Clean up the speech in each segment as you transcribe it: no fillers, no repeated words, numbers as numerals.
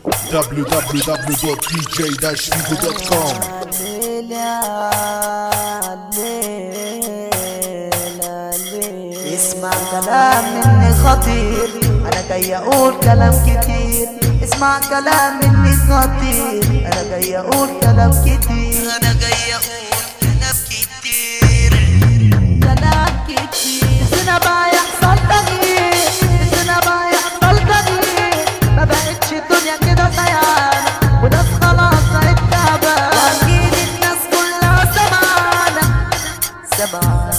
www.dj-figo.com. اسمع كلام مني خطير، انا جاي اقول كلام كتير. اسمع كلام مني خطير، انا جاي اقول كلام كتير. انا جاي اقول كلام كتير، كلام كتير. هنا بقى يحصل تغيير، هنا بقى يحصل تغيير. ما بقتش الدنيا كده سيانة، وناس خلاص بقت تعبانة. واكيد الناس كلها سمعانة سمعانة.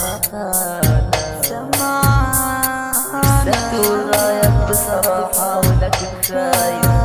نفسك تقول رايك بصراحة ولكن خايف